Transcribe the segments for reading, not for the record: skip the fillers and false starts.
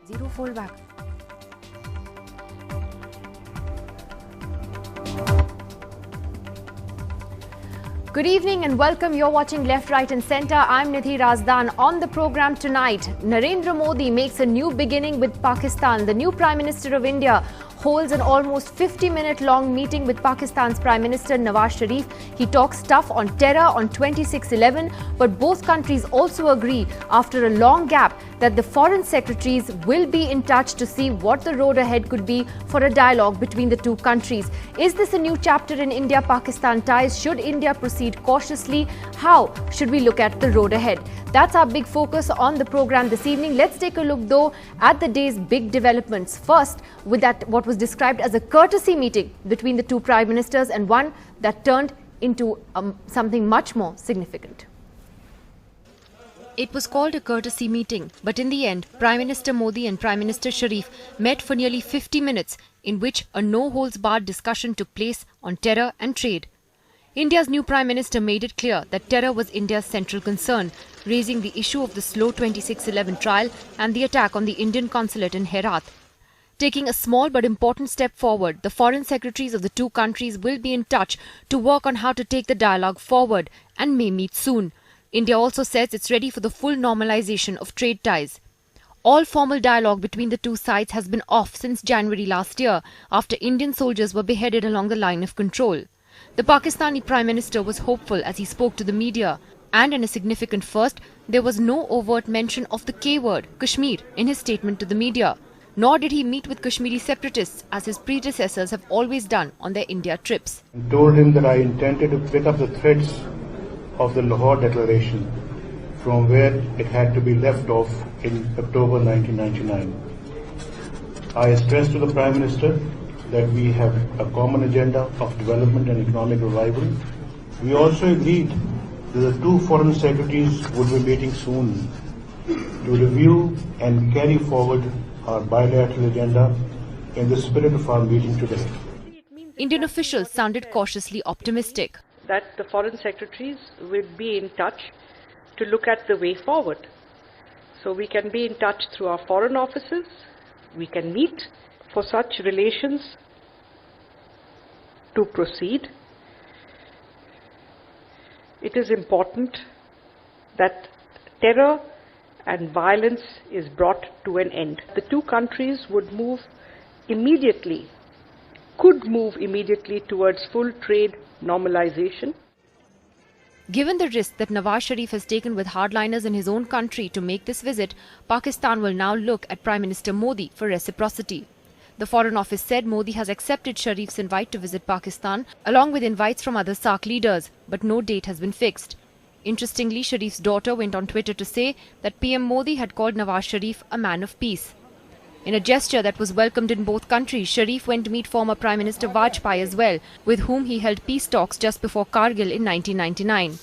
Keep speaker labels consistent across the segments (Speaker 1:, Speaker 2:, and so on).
Speaker 1: Zero foldback. Good evening and welcome. You're watching Left, Right and Centre. I'm Nidhi Razdan. On the programme tonight, Narendra Modi makes a new beginning with Pakistan. The new Prime Minister of India holds an almost 50-minute long meeting with Pakistan's Prime Minister Nawaz Sharif. He talks tough on terror on 26/11, but both countries also agree after a long gap that the foreign secretaries will be in touch to see what the road ahead could be for a dialogue between the two countries. Is this a new chapter in India-Pakistan ties? Should India proceed cautiously? How should we look at the road ahead? That's our big focus on the program this evening. Let's take a look though at the day's big developments. First, with that what was described as a courtesy meeting between the two prime ministers and one that turned into something much more significant. It was called a courtesy meeting, but in the end, Prime Minister Modi and Prime Minister Sharif met for nearly 50 minutes, in which a no-holds-barred discussion took place on terror and trade. India's new Prime Minister made it clear that terror was India's central concern, raising the issue of the slow 26/11 trial and the attack on the Indian consulate in Herat. Taking a small but important step forward, the foreign secretaries of the two countries will be in touch to work on how to take the dialogue forward and may meet soon. India also says it's ready for the full normalization of trade ties. All formal dialogue between the two sides has been off since January last year, after Indian soldiers were beheaded along the line of control. The Pakistani Prime Minister was hopeful as he spoke to the media, and in a significant first, there was no overt mention of the K-word, Kashmir, in his statement to the media. Nor did he meet with Kashmiri separatists, as his predecessors have always done on their India trips.
Speaker 2: I told him that I intended to pick up the threads of the Lahore Declaration from where it had to be left off in October 1999. I stressed to the Prime Minister that we have a common agenda of development and economic revival. We also agreed that the two foreign secretaries would be meeting soon to review and carry forward our bilateral agenda in the spirit of our meeting today.
Speaker 1: Indian officials sounded cautiously optimistic.
Speaker 3: That the foreign secretaries will be in touch to look at the way forward. So we can be in touch through our foreign offices, we can meet for such relations to proceed. It is important that terror and violence is brought to an end. The two countries would move immediately, could move immediately towards full trade normalization.
Speaker 1: Given the risk that Nawaz Sharif has taken with hardliners in his own country to make this visit, Pakistan will now look at Prime Minister Modi for reciprocity. The Foreign Office said Modi has accepted Sharif's invite to visit Pakistan, along with invites from other SAARC leaders, but no date has been fixed. Interestingly, Sharif's daughter went on Twitter to say that PM Modi had called Nawaz Sharif a man of peace. In a gesture that was welcomed in both countries, Sharif went to meet former Prime Minister Vajpayee as well, with whom he held peace talks just before Kargil in 1999.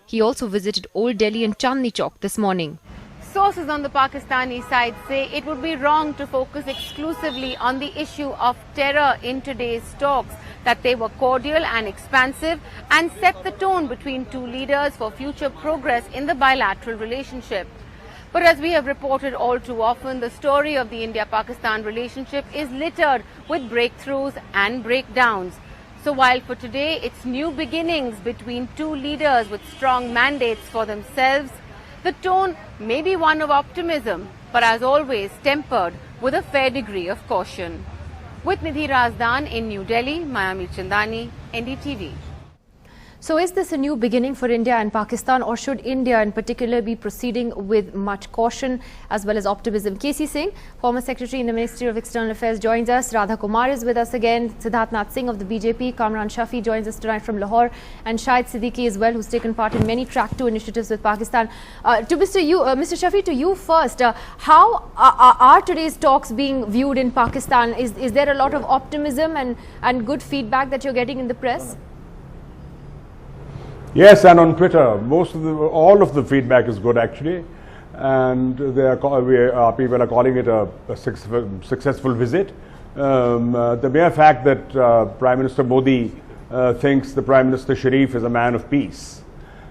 Speaker 1: He also visited Old Delhi and Chandni Chowk this morning.
Speaker 4: Sources on the Pakistani side say it would be wrong to focus exclusively on the issue of terror in today's talks, that they were cordial and expansive and set the tone between two leaders for future progress in the bilateral relationship. But as we have reported all too often, the story of the India-Pakistan relationship is littered with breakthroughs and breakdowns. So while for today it's new beginnings between two leaders with strong mandates for themselves, the tone may be one of optimism, but as always tempered with a fair degree of caution. With Nidhi Razdan in New Delhi, Mayami Chandani, NDTV.
Speaker 1: So is this a new beginning for India and Pakistan, or should India in particular be proceeding with much caution as well as optimism? KC Singh, former Secretary in the Ministry of External Affairs, joins us. Radha Kumar is with us again. Siddharth Nath Singh of the BJP, Kamran Shafi joins us tonight from Lahore, and Shahid Siddiqui as well, who's taken part in many Track 2 initiatives with Pakistan. To Mr. Shafi, to you first, how are today's talks being viewed in Pakistan? Is there a lot of optimism and good feedback that you're getting in the press?
Speaker 5: Yes, and on Twitter, all of the feedback is good actually, and people are calling it a successful visit. The mere fact that Prime Minister Modi thinks the Prime Minister Sharif is a man of peace,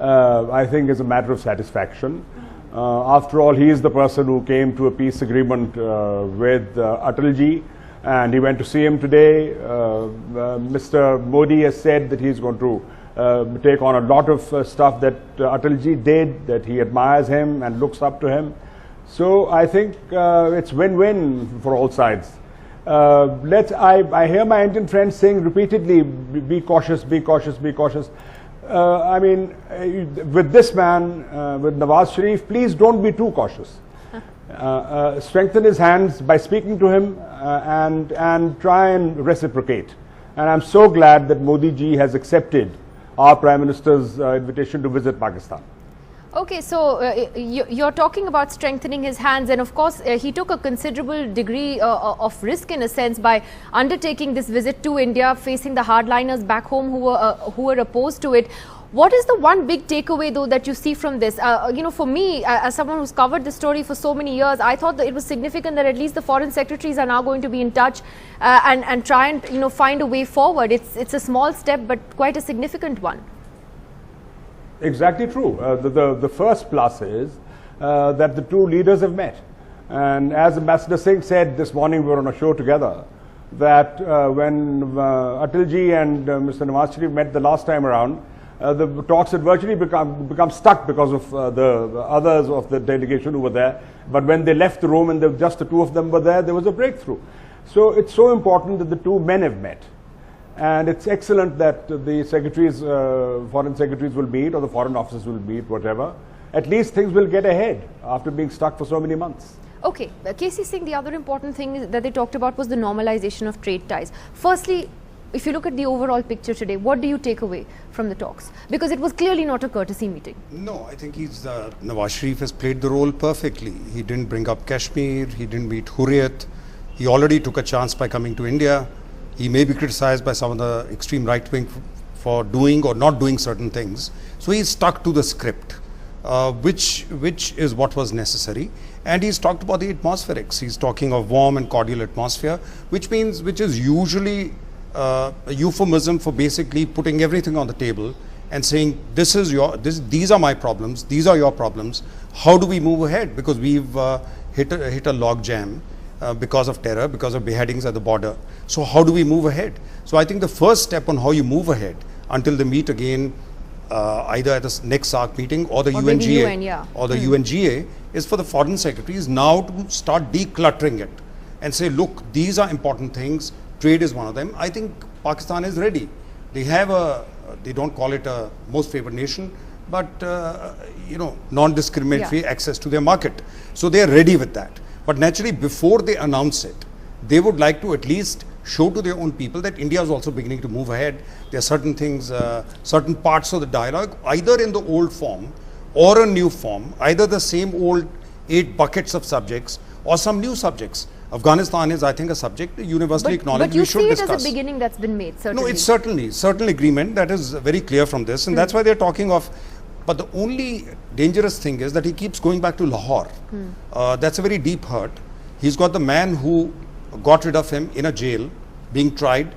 Speaker 5: I think is a matter of satisfaction. After all, he is the person who came to a peace agreement with Atalji, and he went to see him today. Mr. Modi has said that he's going to take on a lot of stuff that Atalji did, that he admires him and looks up to him. So I think it's win-win for all sides. I hear my Indian friends saying repeatedly, be cautious, be cautious, be cautious. I mean, with this man, with Nawaz Sharif, please don't be too cautious. Strengthen his hands by speaking to him and try and reciprocate. And I'm so glad that Modi ji has accepted our Prime Minister's invitation to visit Pakistan.
Speaker 1: Okay, so you're talking about strengthening his hands, and of course he took a considerable degree of risk in a sense by undertaking this visit to India, facing the hardliners back home who were opposed to it. What is the one big takeaway though that you see from this? You know, for me, as someone who's covered this story for so many years, I thought that it was significant that at least the foreign secretaries are now going to be in touch and try and find a way forward. It's a small step, but quite a significant one.
Speaker 5: Exactly true. The first plus is that the two leaders have met. And as Ambassador Singh said this morning, we were on a show together, that when Atalji and Mr. Nawaz Sharif met the last time around, the talks had virtually become stuck because of the others of the delegation who were there. But when they left the room and just the two of them were there was a breakthrough. So it's so important that the two men have met. And it's excellent that the secretaries, foreign secretaries will meet, or the foreign officers will meet, whatever. At least things will get ahead after being stuck for so many months.
Speaker 1: Okay, KC Singh, the other important thing that they talked about was the normalization of trade ties. Firstly, if you look at the overall picture today, what do you take away from the talks? Because it was clearly not a courtesy meeting.
Speaker 6: No, I think Nawaz Sharif has played the role perfectly. He didn't bring up Kashmir, he didn't meet Hurriyat. He already took a chance by coming to India. He may be criticized by some of the extreme right wing for doing or not doing certain things. So he's stuck to the script, which is what was necessary. And he's talked about the atmospherics. He's talking of warm and cordial atmosphere, which is usually a euphemism for basically putting everything on the table and saying, these are my problems, these are your problems. How do we move ahead? Because we've hit a log jam. Because of terror, because of beheadings at the border. So how do we move ahead? So I think the first step on how you move ahead until they meet again, either at the next SARC meeting or the UNGA or the UNGA, is for the foreign secretaries now to start decluttering it and say, look, these are important things. Trade is one of them. I think Pakistan is ready. They have they don't call it a most favored nation, but non-discriminatory access to their market. So they are ready with that. But naturally, before they announce it, they would like to at least show to their own people that India is also beginning to move ahead. There are certain things, certain parts of the dialogue, either in the old form or a new form, either the same old 8 buckets of subjects or some new subjects. Afghanistan is, I think, a subject universally acknowledged.
Speaker 1: But you see it as a beginning that's been made, certainly.
Speaker 6: No, it's certain agreement that is very clear from this, and that's why they're talking of. But the only dangerous thing is that he keeps going back to Lahore. That's a very deep hurt. He's got the man who got rid of him in a jail, being tried.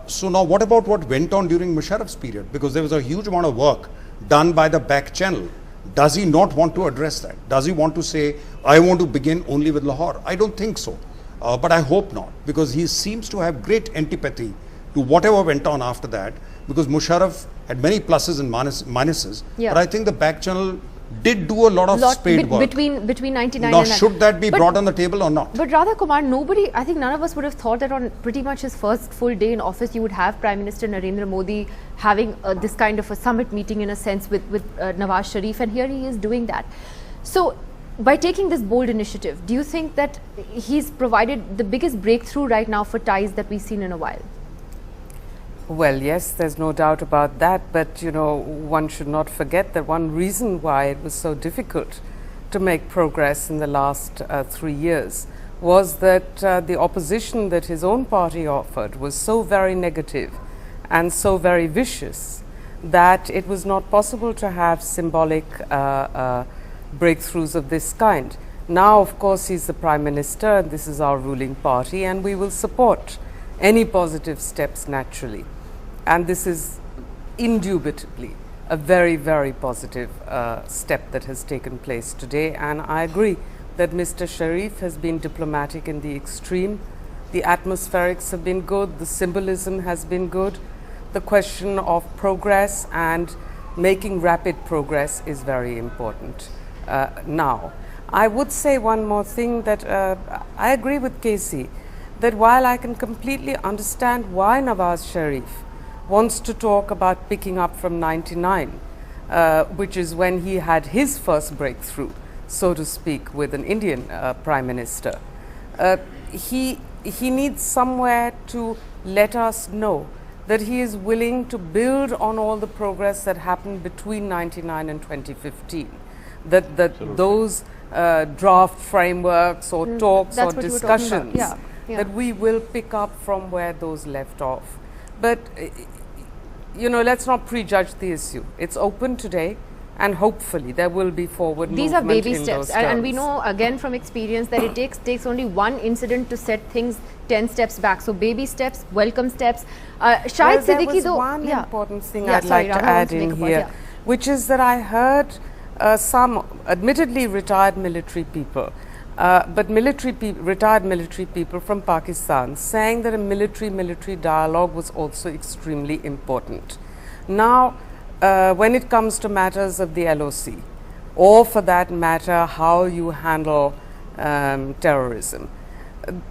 Speaker 6: So now what about what went on during Musharraf's period? Because there was a huge amount of work done by the back channel. Does he not want to address that? Does he want to say, I want to begin only with Lahore? I don't think so. But I hope not, because he seems to have great antipathy to whatever went on after that, because Musharraf had many pluses and minuses, but I think the back channel did do a lot of spade work.
Speaker 1: Between 99
Speaker 6: now,
Speaker 1: and...
Speaker 6: should that be brought on the table or not?
Speaker 1: But rather, Kumar, I think none of us would have thought that on pretty much his first full day in office, you would have Prime Minister Narendra Modi having this kind of a summit meeting in a sense with Nawaz Sharif, and here he is doing that. So, by taking this bold initiative, do you think that he's provided the biggest breakthrough right now for ties that we've seen in a while?
Speaker 7: Well, yes, there's no doubt about that, but one should not forget that one reason why it was so difficult to make progress in the last 3 years was that the opposition that his own party offered was so very negative and so very vicious that it was not possible to have symbolic breakthroughs of this kind. Now, of course, he's the Prime Minister and this is our ruling party, and we will support any positive steps naturally. And this is indubitably a very, very positive step that has taken place today. And I agree that Mr. Sharif has been diplomatic in the extreme. The atmospherics have been good, the symbolism has been good. The question of progress and making rapid progress is very important now. I would say one more thing, that I agree with Casey, that while I can completely understand why Nawaz Sharif wants to talk about picking up from 99, which is when he had his first breakthrough, so to speak, with an Indian Prime Minister, he needs somewhere to let us know that he is willing to build on all the progress that happened between 99 and 2015, that those draft frameworks or talks or discussions, that we will pick up from where those left off. But you know, let's not prejudge the issue. It's open today, and hopefully there will be forward movement.
Speaker 1: These are baby
Speaker 7: in
Speaker 1: steps,
Speaker 7: those
Speaker 1: and we
Speaker 7: terms.
Speaker 1: know again from experience that it takes only one incident to set things 10 steps back. So baby steps, welcome steps. Shahid
Speaker 7: There
Speaker 1: Siddiqui,
Speaker 7: was
Speaker 1: though,
Speaker 7: one important thing
Speaker 1: Yeah,
Speaker 7: I'd
Speaker 1: sorry,
Speaker 7: like to
Speaker 1: Radha
Speaker 7: add
Speaker 1: wants to
Speaker 7: in
Speaker 1: make a point,
Speaker 7: here,
Speaker 1: yeah.
Speaker 7: which is that I heard some admittedly retired military people, but retired military people from Pakistan saying that a military dialogue was also extremely important. Now, when it comes to matters of the LOC, or for that matter, how you handle terrorism,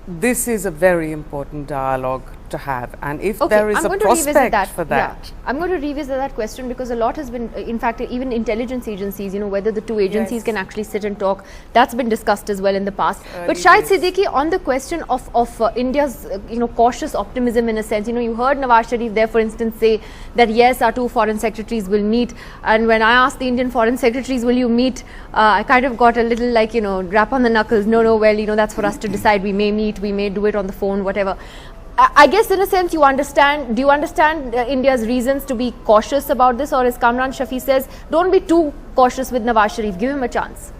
Speaker 7: this is a very important dialogue to have, and if there is a prospect for that.
Speaker 1: Yeah. I'm going to revisit that question, because a lot has been, in fact, even intelligence agencies, you know, whether the two agencies can actually sit and talk, that's been discussed as well in the past. But Shahid Siddiqui, on the question of India's, you know, cautious optimism in a sense, you know, you heard Nawaz Sharif there, for instance, say that yes, our two foreign secretaries will meet, and when I asked the Indian foreign secretaries, will you meet, I kind of got a little like, you know, rap on the knuckles, no, well, you know, that's for us to decide, we may meet, we may do it on the phone, whatever. I guess in a sense do you understand India's reasons to be cautious about this, or as Kamran Shafi says, don't be too cautious with Nawaz Sharif, give him a chance?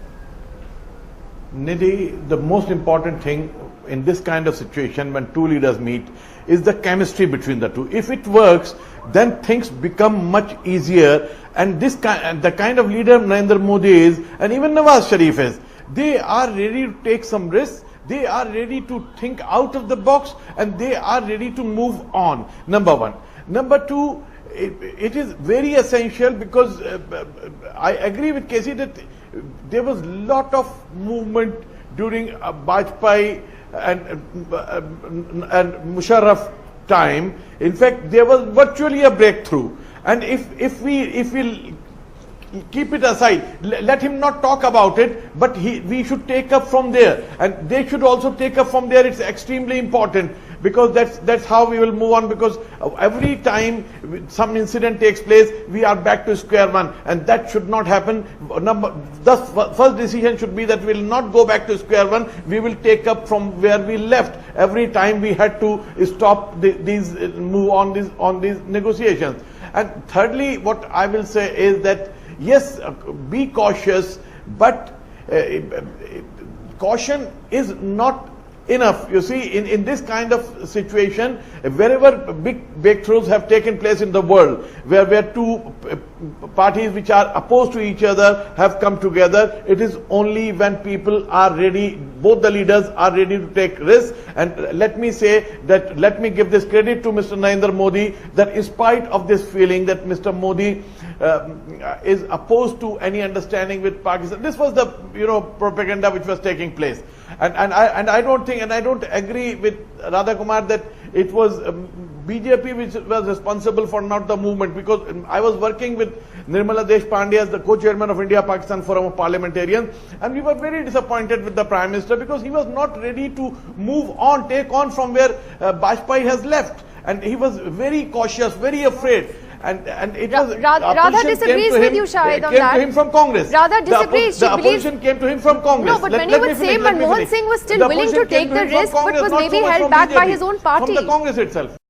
Speaker 8: Nidhi, the most important thing in this kind of situation when two leaders meet is the chemistry between the two. If it works, then things become much easier, and the kind of leader Narendra Modi is, and even Nawaz Sharif is, they are ready to take some risks. They are ready to think out of the box, and they are ready to move on, number one. Number two, it is very essential, because I agree with Casey that there was a lot of movement during Bajpayee and Musharraf time. In fact, there was virtually a breakthrough. And if we keep it aside, let him not talk about it, but we should take up from there, and they should also take up from there. It's extremely important, because that's how we will move on, because every time some incident takes place, we are back to square one, and that should not happen. The first decision should be that we will not go back to square one, we will take up from where we left. Every time we had to stop move on these negotiations. And thirdly, what I will say is that yes, be cautious, but caution is not enough. You see, in this kind of situation, wherever big breakthroughs have taken place in the world, where two parties which are opposed to each other have come together, it is only when people are ready, both the leaders are ready to take risks. And let me give this credit to Mr. Narendra Modi, that in spite of this feeling that Mr. Modi is opposed to any understanding with Pakistan, this was the propaganda which was taking place. And I don't think, and I don't agree with Radha Kumar that it was BJP which was responsible for not the movement, because I was working with Nirmala Deshpande as the co-chairman of India-Pakistan Forum of Parliamentarians, and we were very disappointed with the Prime Minister, because he was not ready to move on, take on from where Bajpayee has left, and he was very cautious, very afraid. And it was
Speaker 1: Radha disagrees with you, Shahid, on that.
Speaker 8: Came to him from Congress.
Speaker 1: Radha disagrees.
Speaker 8: The opposition came to him from Congress.
Speaker 1: No, but many would say Manmohan Singh was still willing to take the risk, but was maybe held back by his own party.
Speaker 8: From the Congress itself.